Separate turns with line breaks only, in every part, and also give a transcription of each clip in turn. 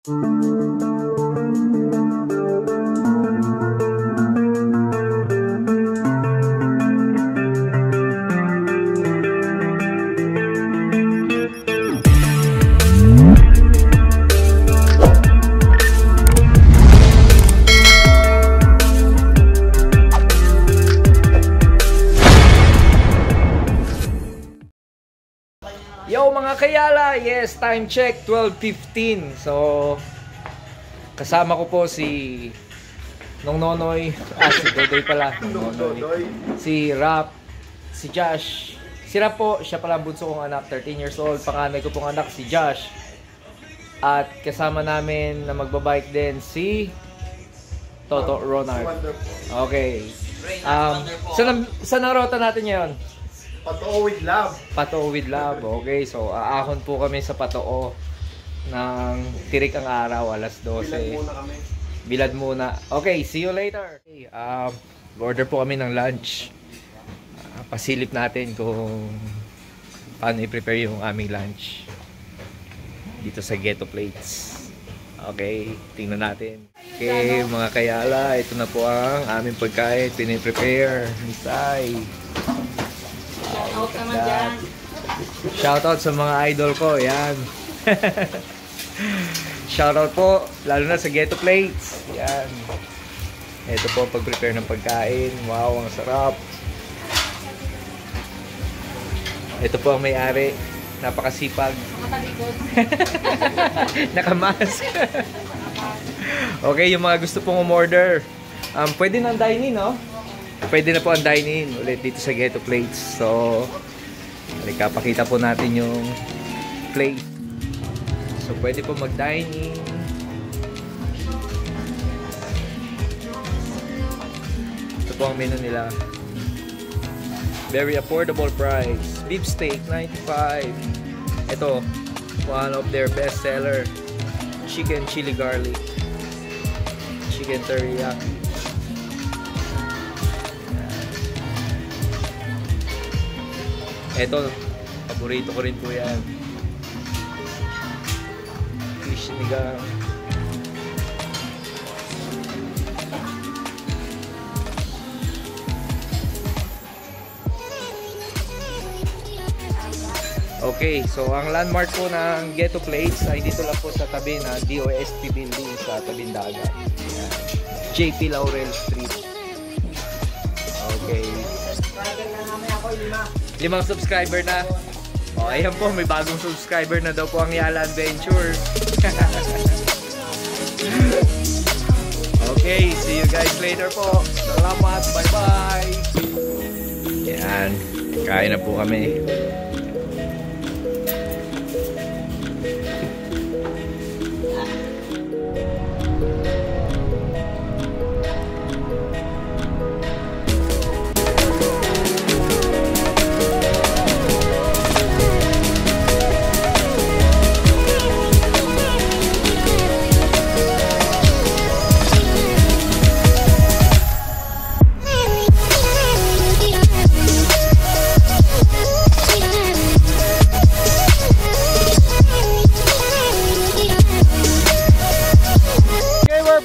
Yo mga kayala, yes, time check 12:15. So kasama ko po si Nonoy, si Dodoy pala, Nonoy. Si Rap, si Josh. Si Rap po, siya pala ang bunso kong anak, 13 years old. Panganay ko pong anak si Josh. At kasama namin na magbabike din si Toto Ronald. Okay. Saan ang rota natin ngayon?
Patoo with love.
Patoo with love. Okay, so aahon po kami sa Patoo ng tirik ang araw, alas 12.
Bilad muna kami.
Bilad muna. Okay, see you later. Okay, order po kami ng lunch. Pasilip natin kung paano i-prepare yung aming lunch dito sa Ghetto Plates. Okay, tingnan natin. Okay, mga kayala, ito na po ang aming pagkain. Piniprepare. Nisay. Shoutout sa mga idol ko, yan. Shoutout po, lalo na sa Ghetto Plates. Yan. Ito po pag-prepare ng pagkain. Wow, ang sarap. Ito po ang may-ari. Napakasipag. Nakamask. Okay, yung mga gusto pong umorder, pwede na ang dine-in, no? Pwede na po ang dine-in ulit dito sa Ghetto Plates. So, pakita po natin yung plate. So, pwede po mag-dine-in. Ito po ang menu nila. Very affordable price. Beef steak, 95. Ito, one of their best seller. Chicken chili garlic. Chicken teriyaki. Ito, paborito ko rin po yan. Fish nigang. Okay, so ang landmark po ng Ghetto Plates ay dito lang po sa tabi na DOST building sa tabing dagat. JP Laurel Street. Okay. 5 subscriber na. Oh, ayan po, may bagong subscriber na daw po ang Yala Adventure. Okay, see you guys later po. Salamat, bye-bye. Yan, kain na po kami.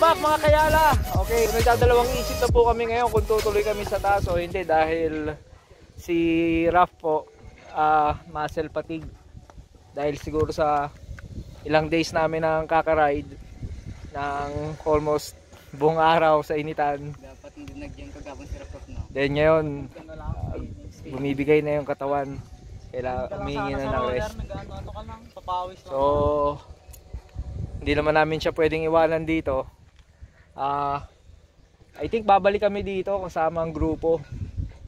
Mga kayala, okay, nagdadalawang isip na po kami ngayon kung tutuloy kami sa taas o hindi dahil si Raf po muscle fatigue dahil siguro sa ilang days namin ng kakaride ng almost buong araw sa initan.
Dapat hindi nagyan kagabang si Raf, no?
Then ngayon bumibigay na yung katawan, kailangan humingi na ng rest. So hindi naman namin siya pwedeng iwanan dito. I think babalik kami dito kasama ang grupo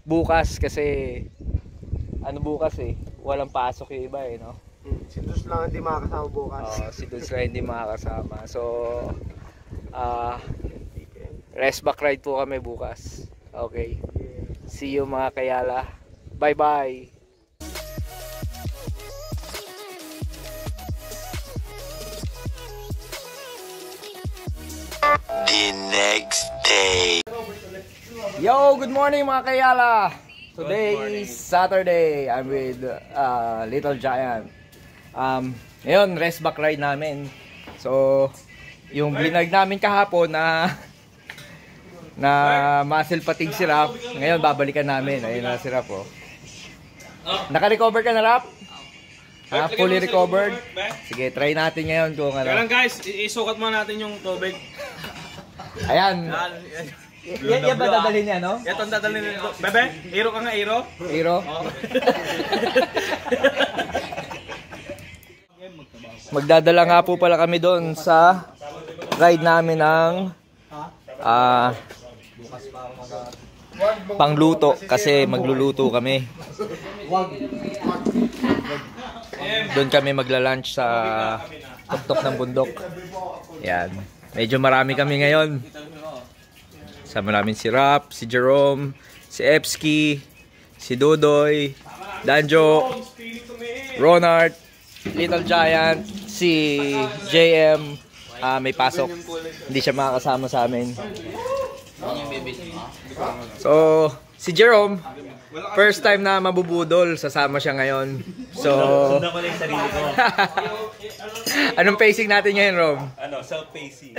bukas kasi bukas walang pasok yung iba no.
Si Dus lang hindi makakasama bukas.
Si Dus lang hindi makakasama. So rest back ride po kami bukas. Okay. See you mga kayala. Bye bye.
The next day.
Yo, good morning mga kayala. Today is Saturday. I'm with Little Giant. Ngayon, rest back ride namin. So, yung blinag namin kahapon na muscle fatigue si Rap, ngayon babalikan namin. Ayun na si Rap, oh. Naka-recover ka na, Rap? Ha? Fully recovered? Sige, try natin ngayon kung ano.
Kaya lang guys, isukat muna natin yung tubig.
Ayan. Yan ba dadalhin niya, no?
Ito ang dadalhin nito. Bebe, hero ka nga, hero.
Hero? Magdadala nga po pala kami doon sa ride namin ng pangluto kasi magluluto kami. Doon kami magla-lunch sa tuktok ng bundok. Yan. Medyo marami kami ngayon. Sama namin si Rap, si Jerome, si Epski, si Dodoy, Danjo, Ronald, Little Giant, si JM. May pasok. Hindi siya makakasama sa amin. So, si Jerome, first time na mabubudol, sasama siya ngayon. So,
sundan ko lang yung sarili ko.
Anong pacing natin ngayon, Rom?
Ano, self-pacing.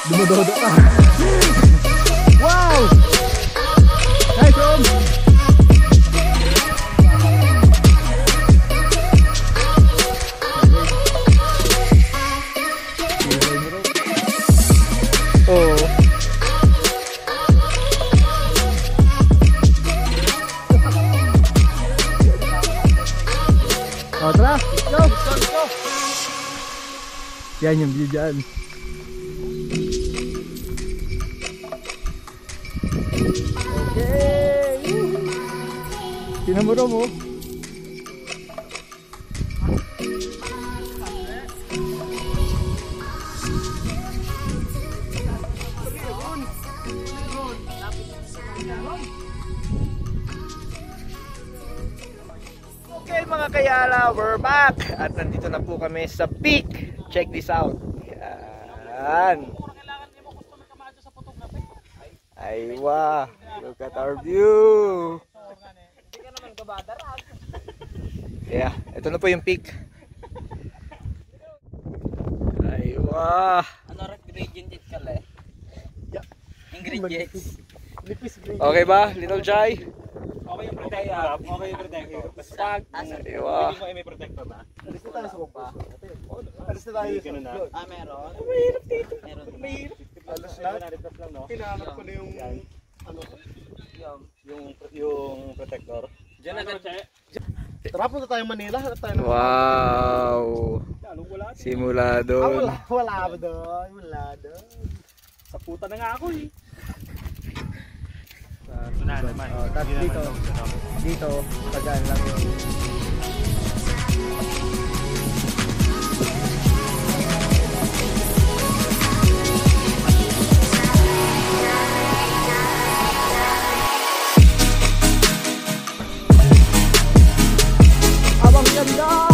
Dumododo ka. Wow! Nice, Rom!
Oo.
O, tara! Go! Go! Yan yung view dyan. Okay! Tinan mo, Rom, oh.
Okay mga kayala, we're back! At nandito na po kami sa peak. Check this out. Yan. Aywa. Look at our view. Yeah, ito na po yung peak. Aywa.
Ano ingredient it ka le? Ingredients.
Okay ba, Little Jai?
Okay yung protector. Okay yung protector. Basta,
Aywa.
hindi mo may protector na.
Alis na tayo sa baba. Alis na tayo sa
na.
Ah, meron?
Mahirap dito.
Meron.
Mahirap. Alis
Lang
lang.
no?
Pinahanap ko na yung ano.
Yung protector.
Diyan agad.
Tara, punta tayo Manila. Hanap tayo ng
Wow. Simula doon.
Wala ba doon? Wala doon.
Sa puta na nga ako eh. Unahan naman.
Tapos dito, tagaan lang yun. Abang ganda!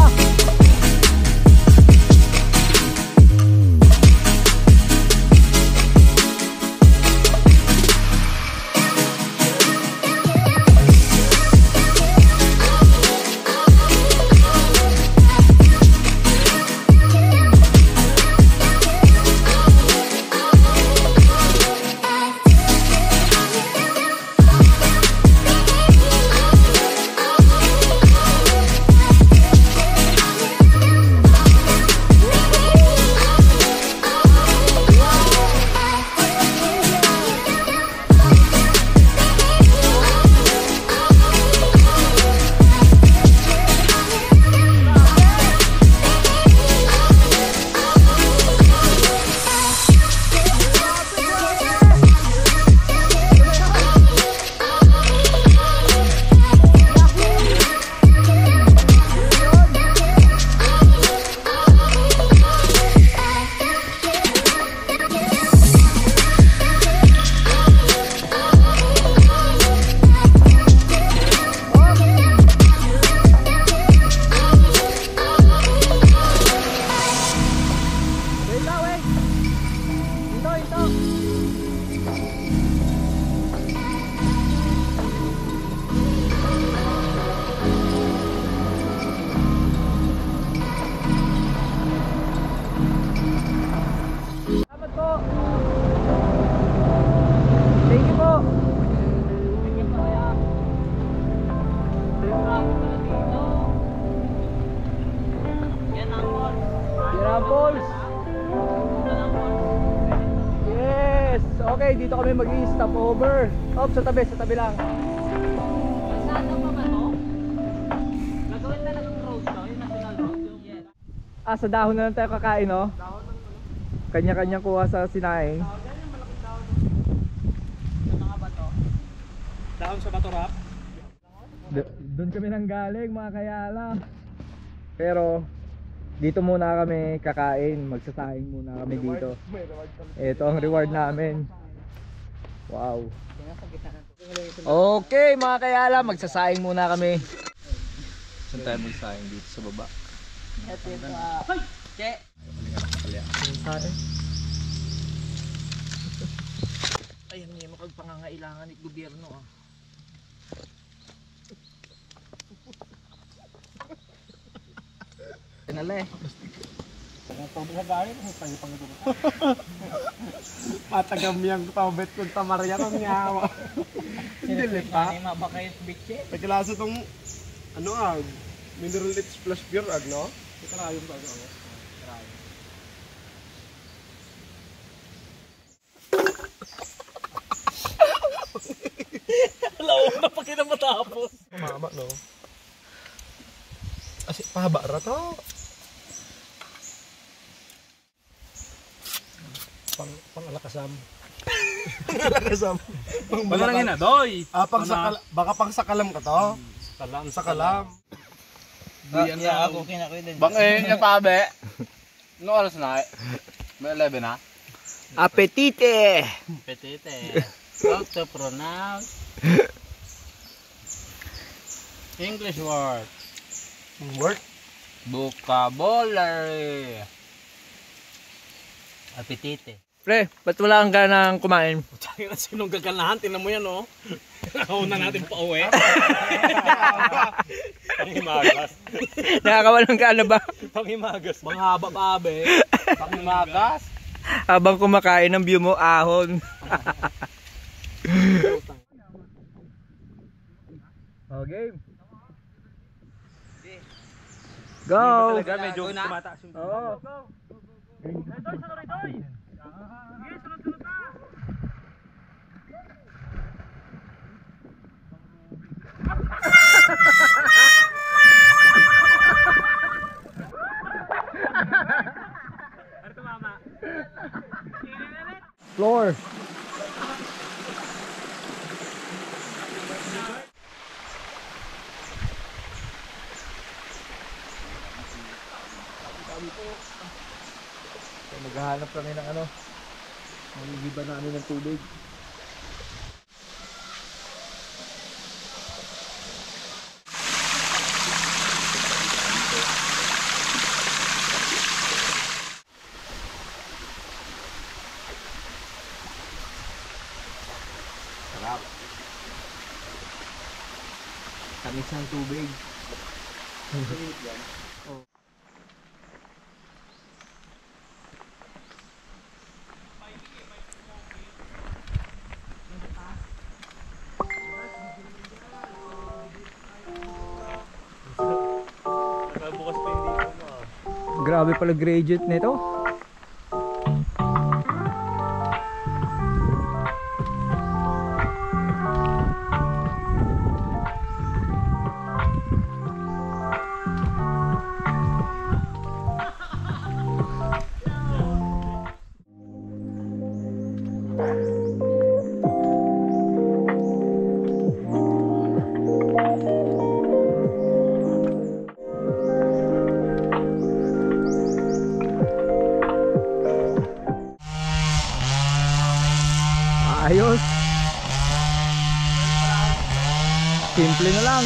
Thank you po. Falls. Yes. Okay, dito kami mag-i-stop over. Oh, sa tabi lang.
Saan pa ba to? Gagawin talagang road to, yung national road. Yes.
Sa dahon na lang tayo kakain, no? Kanya-kanya kuha sa sinaing.
Dahon sa Batorap.
Doon kami nang galing, mga kayala. Pero dito muna kami kakain, magsasaing muna kami dito. Ito ang reward namin. Wow. Okay, mga kayala, magsasaing muna kami. Saan tayo magsasaing dito sa baba?
Che.
Ayan niya, makagpangangailangan ng gobyerno. Pinala eh.
Matagam yung tawbet kung tamarya kong nyawa. Hindi pa.
May mabakay yung bitche.
Pagkalaso tong mineral lips plus pure no? Karayom ba ako?
Alaw na pa kinamatapos.
Mama no. Asi pahaba ra to. Pang-alakasam. Pang-alakasam.
Ano lang yun, doy?
Baka pang sakalam ka to. Sakalam.
Yeah, ako kinakoy din.
Bangin yung tabi. Ano oras na? May 11 na?
Apetite!
Petite. How to pronounce English word.
Work.
Vocabulary. Apetite.
Pre, ba't wala kang ganang kumain?
Tsaka na sinong gaganahan, tinan mo yan, oh. Nauna natin pa uwi. Pangimagas.
Nakakawalang gana ba?
Pangimagas. Manghaba pa, abe.
Pangimagas.
Habang kumakain ng view mo, ahon. Okay. Go!
Talaga, medyo tumataas yung...
Oo. Floor. So, maghahanap kami ng ano. Magigiba namin ng tubig. Sarap. Tamis ng tubig.
Nakabukas pa yung dito mo.
Grabe pala gradient nito. Ayos. Simple na lang.